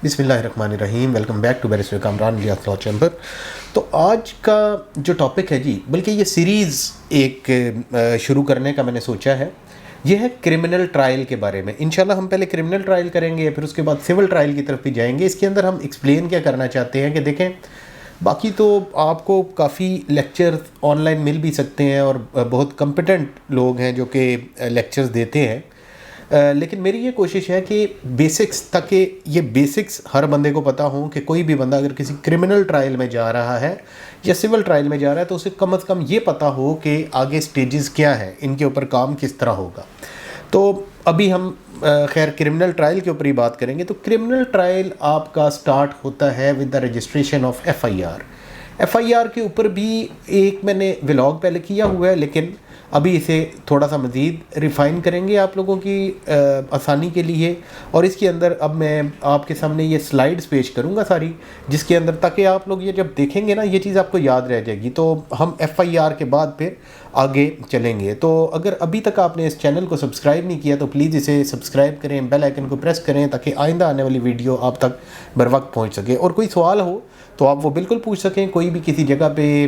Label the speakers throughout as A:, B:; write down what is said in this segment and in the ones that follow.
A: بسم اللہ الرحمن الرحیم. Welcome back to barrister Kamran Ilyas law chamber. تو آج کا جو ٹاپک ہے جی، بلکہ یہ سیریز ایک شروع کرنے کا میں نے سوچا ہے، یہ ہے کرمنل ٹرائل کے بارے میں. انشاءاللہ ہم پہلے کرمنل ٹرائل کریں گے، پھر اس کے بعد سول ٹرائل کی طرف بھی جائیں گے. اس کے اندر ہم ایکسپلین کیا کرنا چاہتے ہیں کہ دیکھیں، باقی تو آپ کو کافی لیکچر آن لائن مل بھی سکتے ہیں اور بہت کمپیٹنٹ لوگ ہیں جو کہ لیکچرز دیتے ہیں، لیکن میری یہ کوشش ہے کہ بیسکس، تاکہ یہ بیسکس ہر بندے کو پتہ ہوں کہ کوئی بھی بندہ اگر کسی کرمنل ٹرائل میں جا رہا ہے یا سول ٹرائل میں جا رہا ہے تو اسے کم از کم یہ پتہ ہو کہ آگے سٹیجز کیا ہیں، ان کے اوپر کام کس طرح ہوگا. تو ابھی ہم خیر کرمنل ٹرائل کے اوپر ہی بات کریں گے. تو کرمنل ٹرائل آپ کا سٹارٹ ہوتا ہے with the registration of F I R. F I R کے اوپر بھی ایک میں نے ولاگ پہلے کیا ہوا ہے، لیکن ابھی اسے تھوڑا سا مزید ریفائن کریں گے آپ لوگوں کی آسانی کے لیے. اور اس کے اندر اب میں آپ کے سامنے یہ سلائیڈز پیش کروں گا ساری، جس کے اندر تاکہ آپ لوگ یہ جب دیکھیں گے نا یہ چیز آپ کو یاد رہ جائے گی. تو ہم ایف آئی آر کے بعد پھر آگے چلیں گے. تو اگر ابھی تک آپ نے اس چینل کو سبسکرائب نہیں کیا تو پلیز اسے سبسکرائب کریں، بیل آئیکن کو پریس کریں تاکہ آئندہ آنے والی ویڈیو آپ تک بر وقت پہنچ سکے. اور کوئی سوال ہو تو آپ وہ بالکل پوچھ سکیں. کوئی بھی کسی جگہ پہ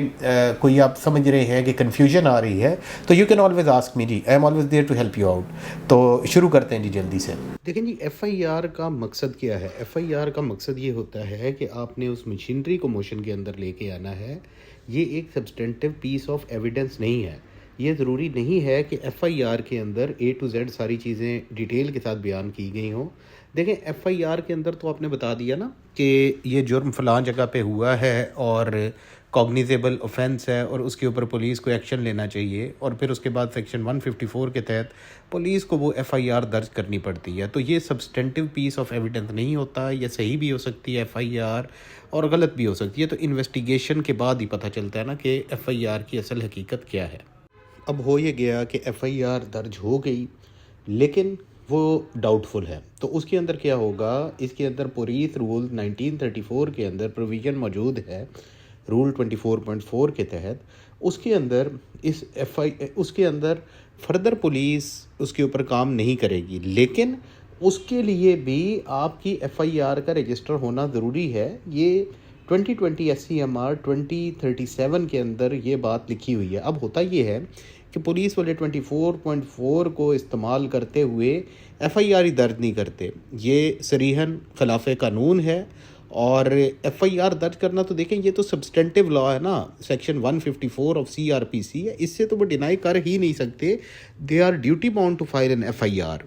A: کوئی آپ سمجھ رہے ہیں کہ کنفیوژن آ رہی ہے تو you can always ask me جی، I am always there to help you out. تو شروع کرتے ہیں جی جلدی سے. دیکھیں جی، ایف آئی آر کا مقصد کیا ہے؟ ایف آئی آر کا مقصد یہ ہوتا ہے کہ آپ نے اس مشینری کو موشن کے اندر لے کے آنا ہے. یہ ایک سبسٹینٹیو پیس آف ایویڈنس نہیں ہے. یہ ضروری نہیں ہے کہ ایف آئی آر کے اندر اے ٹو زیڈ ساری چیزیں ڈیٹیل کے ساتھ بیان کی گئی ہوں. دیکھیں ایف آئی آر کے اندر تو آپ نے بتا دیا نا کہ یہ جرم فلاں جگہ پہ ہوا ہے اور کوگنیزیبل اوفینس ہے اور اس کے اوپر پولیس کو ایکشن لینا چاہیے، اور پھر اس کے بعد سیکشن 154 کے تحت پولیس کو وہ ایف آئی آر درج کرنی پڑتی ہے. تو یہ سبسٹینٹیو پیس آف ایویڈنس نہیں ہوتا. یہ صحیح بھی ہو سکتی ہے ایف آئی آر اور غلط بھی ہو سکتی ہے. تو انویسٹیگیشن کے بعد ہی پتہ چلتا ہے نا کہ ایف آئی آر کی اصل حقیقت کیا ہے. اب ہو یہ گیا کہ ایف آئی آر درج ہو گئی لیکن وہ ڈاؤٹ فل ہے. تو اس کے اندر کیا ہوگا؟ اس کے اندر پولیس رول 1934 کے اندر پروویژن موجود ہے، رول 24.4 کے تحت. اس کے اندر اس کے اندر فردر پولیس اس کے اوپر کام نہیں کرے گی، لیکن اس کے لیے بھی آپ کی ایف آئی آر کا رجسٹر ہونا ضروری ہے. یہ 2020 ایس سی ایم آر 2037 کے اندر یہ بات لکھی ہوئی ہے. اب ہوتا یہ ہے کہ پولیس والے 24.4 کو استعمال کرتے ہوئے ایف آئی آر ہی درج نہیں کرتے. یہ صریحاً خلاف قانون ہے. اور ایف آئی آر درج کرنا تو دیکھیں یہ تو سبسٹینٹیو لا ہے نا، section 154 of C R P C ہے. اس سے تو وہ ڈینائی کر ہی نہیں سکتے. They are duty bound to file an F I R.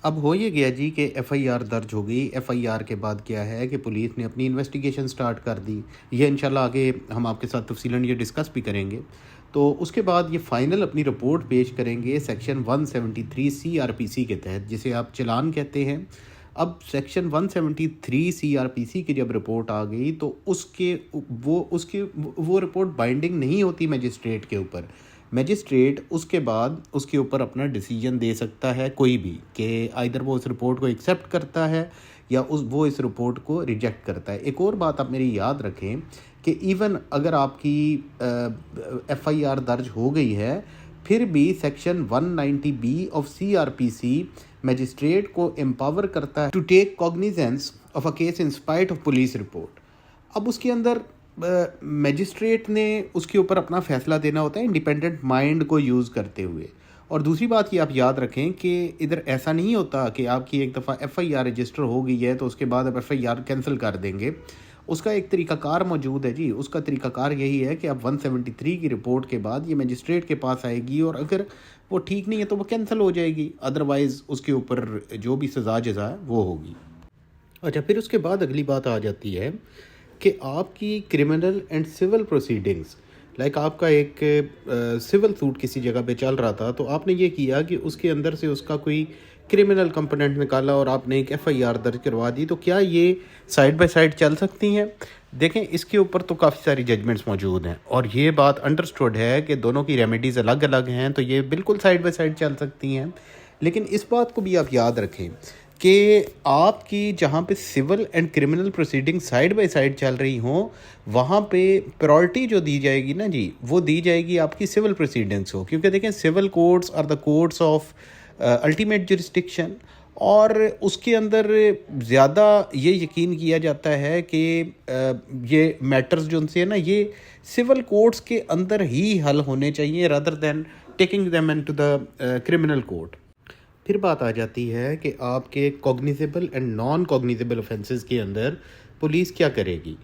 A: اب ہو یہ گیا جی کہ ایف آئی آر درج ہو گئی. ایف آئی آر کے بعد کیا ہے کہ پولیس نے اپنی انویسٹیگیشن سٹارٹ کر دی. یہ انشاءاللہ آگے ہم آپ کے ساتھ تفصیلاً یہ ڈسکس بھی کریں گے. تو اس کے بعد یہ فائنل اپنی رپورٹ پیش کریں گے سیکشن 173 سی آر پی سی کے تحت، جسے آپ چلان کہتے ہیں. اب سیکشن 173 سی آر پی سی کی جب رپورٹ آ گئی تو وہ رپورٹ بائنڈنگ نہیں ہوتی میجسٹریٹ کے اوپر. میجسٹریٹ اس کے بعد اس کے اوپر اپنا ڈیسیجن دے سکتا ہے کوئی بھی، کہ آئدر وہ اس رپورٹ کو ایکسیپٹ کرتا ہے یا وہ اس رپورٹ کو ریجیکٹ کرتا ہے. ایک اور بات آپ میری یاد رکھیں کہ ایون اگر آپ کی ایف آئی آر درج ہو گئی ہے پھر بھی section 190 B of C R P C magistrate کو امپاور کرتا ہے to take cognizance of a case in spite of police report. اب اس کے اندر میجسٹریٹ نے اس کے اوپر اپنا فیصلہ دینا ہوتا ہے انڈیپینڈنٹ مائنڈ کو یوز کرتے ہوئے. اور دوسری بات یہ آپ یاد رکھیں کہ ادھر ایسا نہیں ہوتا کہ آپ کی ایک دفعہ ایف آئی آر رجسٹر ہو گئی ہے تو اس کے بعد آپ ایف آئی آر کینسل کر دیں گے. اس کا ایک طریقہ کار موجود ہے جی. اس کا طریقہ کار یہی ہے کہ اب 173 کی رپورٹ کے بعد یہ میجسٹریٹ کے پاس آئے گی اور اگر وہ ٹھیک نہیں ہے تو وہ کینسل ہو جائے گی، ادروائز اس کے اوپر جو بھی سزا جزا ہے وہ ہوگی. اچھا، پھر اس کے بعد اگلی بات آ جاتی ہے کہ آپ کی criminal and civil proceedings, like آپ کا ایک سول سوٹ کسی جگہ پہ چل رہا تھا تو آپ نے یہ کیا کہ اس کے اندر سے اس کا کوئی کرمنل کمپوننٹ نکالا اور آپ نے ایک ایف آئی آر درج کروا دی. تو کیا یہ سائڈ بائی سائڈ چل سکتی ہیں؟ دیکھیں اس کے اوپر تو کافی ساری ججمنٹس موجود ہیں اور یہ بات انڈرسٹوڈ ہے کہ دونوں کی ریمیڈیز الگ الگ ہیں، تو یہ بالکل سائڈ بائی سائڈ چل سکتی ہیں. لیکن اس بات کو بھی آپ یاد رکھیں کہ آپ کی جہاں پہ civil and criminal proceeding side by side چل رہی ہوں وہاں پہ پرائورٹی جو دی جائے گی نا جی، وہ دی جائے گی آپ کی سول پروسیڈنگس کو. کیونکہ دیکھیں civil courts are the courts of ultimate jurisdiction اور اس کے اندر زیادہ یہ یقین کیا جاتا ہے کہ یہ میٹرز جو ان سے ہے نا یہ سول کورٹس کے اندر ہی حل ہونے چاہیے rather than taking them into the criminal court. پھر بات آ جاتی ہے کہ آپ کے cognizable and non cognizable offences کے اندر پولیس کیا کرے گی.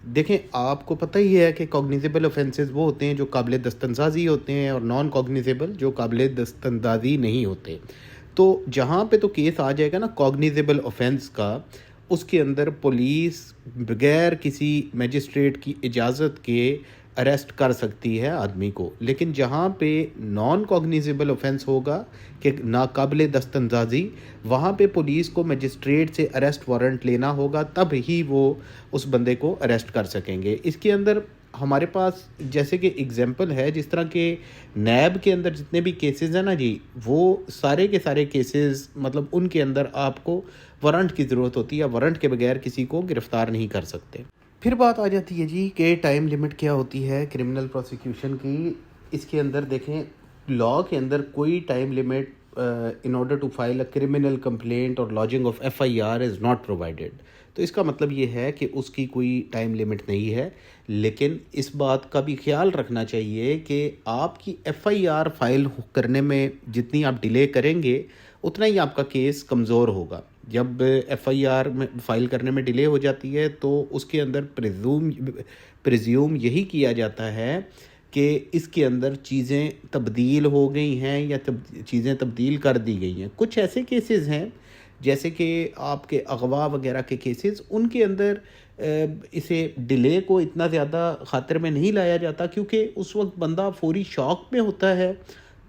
A: دیکھیں آپ کو پتہ ہی ہے کہ کوگنیزیبل اوفینسز وہ ہوتے ہیں جو قابل دستاندازی ہوتے ہیں اور نان کوگنیزیبل جو قابل دستاندازی نہیں ہوتے. تو جہاں پہ تو کیس آ جائے گا نا کوگنیزیبل اوفینس کا, اس کے اندر پولیس بغیر کسی میجسٹریٹ کی اجازت کے اریسٹ کر سکتی ہے آدمی کو. لیکن جہاں پہ نان کوگنیزیبل اوفینس ہوگا کہ ناقابل دستاندازی, وہاں پہ پولیس کو میجسٹریٹ سے اریسٹ وارنٹ لینا ہوگا, تب ہی وہ اس بندے کو اریسٹ کر سکیں گے. اس کے اندر ہمارے پاس جیسے کہ اگزامپل ہے جس طرح کہ نیب کے اندر جتنے بھی کیسز ہیں نا جی, وہ سارے کے سارے کیسز مطلب ان کے اندر آپ کو وارنٹ کی ضرورت ہوتی ہے, وارنٹ کے بغیر کسی کو گرفتار نہیں کر سکتے. پھر بات آ جاتی ہے جی کہ ٹائم لمٹ کیا ہوتی ہے کرمنل پروسیکیوشن کی. اس کے اندر دیکھیں لاء کے اندر کوئی time limit in order to file a criminal complaint اور lodging of F I R is not provided. تو اس کا مطلب یہ ہے کہ اس کی کوئی ٹائم لمٹ نہیں ہے. لیکن اس بات کا بھی خیال رکھنا چاہیے کہ آپ کی ایف آئی آر فائل کرنے میں جتنی آپ ڈیلے کریں گے اتنا ہی آپ کا کیس کمزور ہوگا. جب ایف آئی آر میں فائل کرنے میں ڈیلے ہو جاتی ہے تو اس کے اندر پریزیوم یہی کیا جاتا ہے کہ اس کے اندر چیزیں تبدیل ہو گئی ہیں یا چیزیں تبدیل کر دی گئی ہیں. کچھ ایسے کیسز ہیں جیسے کہ آپ کے اغوا وغیرہ کے کیسز, ان کے اندر اسے ڈیلے کو اتنا زیادہ خاطر میں نہیں لایا جاتا کیونکہ اس وقت بندہ فوری شاک میں ہوتا ہے,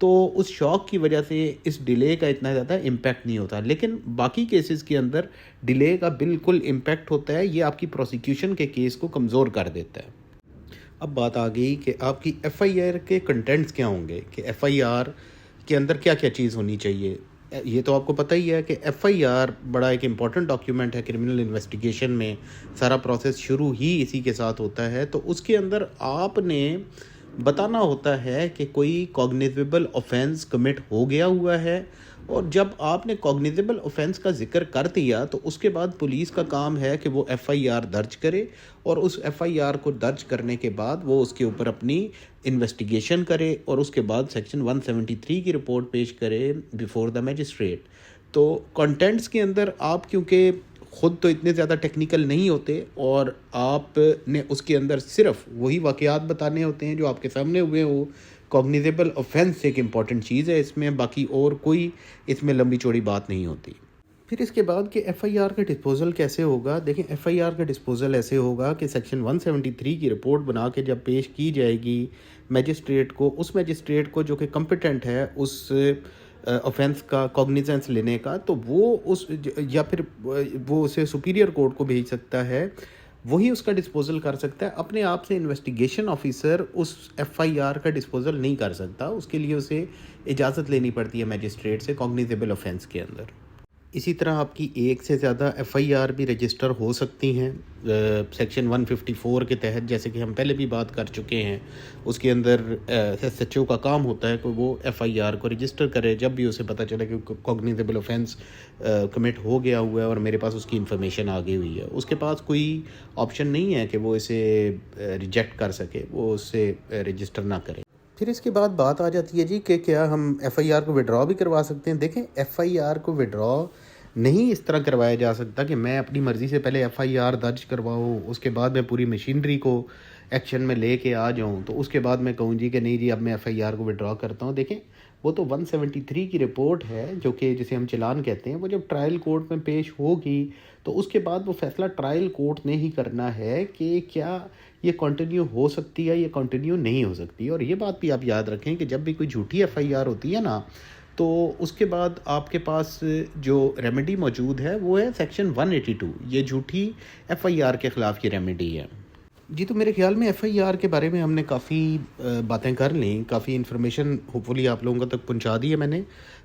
A: تو اس شاک کی وجہ سے اس ڈیلے کا اتنا زیادہ امپیکٹ نہیں ہوتا. لیکن باقی کیسز کے اندر ڈیلے کا بالکل امپیکٹ ہوتا ہے, یہ آپ کی پروسیکیوشن کے کیس کو کمزور کر دیتا ہے. اب بات آ گئی کہ آپ کی ایف آئی آر کے کنٹینٹس کیا ہوں گے, کہ ایف آئی آر کے اندر کیا کیا چیز ہونی چاہیے. یہ تو آپ کو پتہ ہی ہے کہ ایف آئی آر بڑا ایک امپورٹنٹ ڈاکیومنٹ ہے کرمنل انویسٹیگیشن میں, سارا پروسیس شروع ہی اسی کے ساتھ ہوتا ہے. تو اس کے اندر آپ نے بتانا ہوتا ہے کہ کوئی کوگنیزیبل اوفینس کمٹ ہو گیا ہوا ہے, اور جب آپ نے کوگنیزیبل اوفینس کا ذکر کر دیا تو اس کے بعد پولیس کا کام ہے کہ وہ ایف آئی آر درج کرے, اور اس ایف آئی آر کو درج کرنے کے بعد وہ اس کے اوپر اپنی انویسٹیگیشن کرے, اور اس کے بعد سیکشن 173 کی رپورٹ پیش کرے بیفور دا میجسٹریٹ. تو کنٹینٹس کے اندر آپ کیونکہ خود تو اتنے زیادہ ٹیکنیکل نہیں ہوتے, اور آپ نے اس کے اندر صرف وہی واقعات بتانے ہوتے ہیں جو آپ کے سامنے ہوئے ہو. کوگنیزیبل اوفینس ایک امپورٹنٹ چیز ہے اس میں, باقی اور کوئی اس میں لمبی چوڑی بات نہیں ہوتی. پھر اس کے بعد کہ ایف آئی آر کا ڈسپوزل کیسے ہوگا. دیکھیں ایف آئی آر کا ڈسپوزل ایسے ہوگا کہ سیکشن 173 کی رپورٹ بنا کے جب پیش کی جائے گی میجسٹریٹ کو, اس میجسٹریٹ کو جو کہ کمپیٹنٹ ہے اس اوفینس کا کوگنیزنس لینے کا, تو وہ اس یا پھر وہ اسے سپیریئر کورٹ کو بھیج سکتا ہے, وہی اس کا ڈسپوزل کر سکتا ہے. اپنے آپ سے انویسٹیگیشن آفیسر اس ایف آئی آر کا ڈسپوزل نہیں کر سکتا, اس کے لیے اسے اجازت لینی پڑتی ہے میجسٹریٹ سے کوگنیزیبل اوفینس کے اندر. اسی طرح آپ کی ایک سے زیادہ ایف آئی آر بھی رجسٹر ہو سکتی ہیں سیکشن 154 کے تحت, جیسے کہ ہم پہلے بھی بات کر چکے ہیں. اس کے اندر ایس ایچ او کا کام ہوتا ہے کہ وہ ایف آئی آر کو رجسٹر کرے جب بھی اسے پتہ چلے کہ کوگنیزیبل اوفینس کمٹ ہو گیا ہوا ہے اور میرے پاس اس کی انفارمیشن آ گئی ہوئی ہے. اس کے پاس کوئی آپشن نہیں ہے کہ وہ اسے ریجیکٹ کر سکے, وہ اس سے رجسٹر نہ کرے. پھر اس کے بعد بات آ جاتی ہے جی کہ کیا ہم ایف آئی آر کو وڈرا بھی کروا سکتے ہیں. دیکھیں ایف آئی آر کو وڈرا نہیں اس طرح کروایا جا سکتا کہ میں اپنی مرضی سے پہلے ایف آئی آر درج کرواؤں, اس کے بعد میں پوری مشینری کو ایکشن میں لے کے آ جاؤں, تو اس کے بعد میں کہوں جی کہ نہیں جی اب میں ایف آئی آر کو وڈرا کرتا ہوں. دیکھیں وہ تو 173 کی رپورٹ ہے جو کہ جسے ہم چلان کہتے ہیں, وہ جب ٹرائل کورٹ میں پیش ہوگی تو اس کے بعد وہ فیصلہ ٹرائل کورٹ نے ہی کرنا ہے کہ کیا یہ کنٹینیو ہو سکتی ہے یا کنٹینیو نہیں ہو سکتی. اور یہ بات بھی آپ یاد رکھیں کہ جب بھی کوئی جھوٹی ایف آئی آر ہوتی ہے نا, تو اس کے بعد آپ کے پاس جو ریمیڈی موجود ہے وہ ہے سیکشن 182, یہ جھوٹی ایف آئی آر کے خلاف کی ریمیڈی ہے. جی تو میرے خیال میں ایف آئی آر کے بارے میں ہم نے کافی باتیں کر لیں, کافی انفارمیشن ہوپ فلی آپ لوگوں تک پہنچا دی ہے میں نے.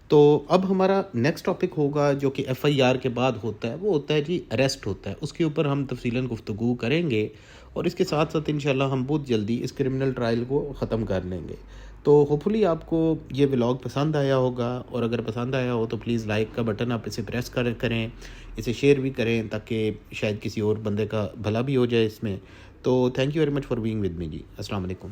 A: تو اب ہمارا نیکسٹ ٹاپک ہوگا جو کہ ایف آئی آر کے بعد ہوتا ہے, وہ ہوتا ہے جی اریسٹ ہوتا ہے. اس کے اوپر ہم تفصیلاً گفتگو کریں گے, اور اس کے ساتھ ساتھ انشاءاللہ ہم بہت جلدی اس کرمنل ٹرائل کو ختم کر لیں گے. تو ہوپ فلی آپ کو یہ ولاگ پسند آیا ہوگا، اور اگر پسند آیا ہو تو پلیز لائک کا بٹن آپ اسے پریس کریں، اسے شیئر بھی کریں تاکہ شاید کسی اور بندے کا بھلا بھی ہو جائے اس میں. تو thank you very much for being with me ji. السلام علیکم.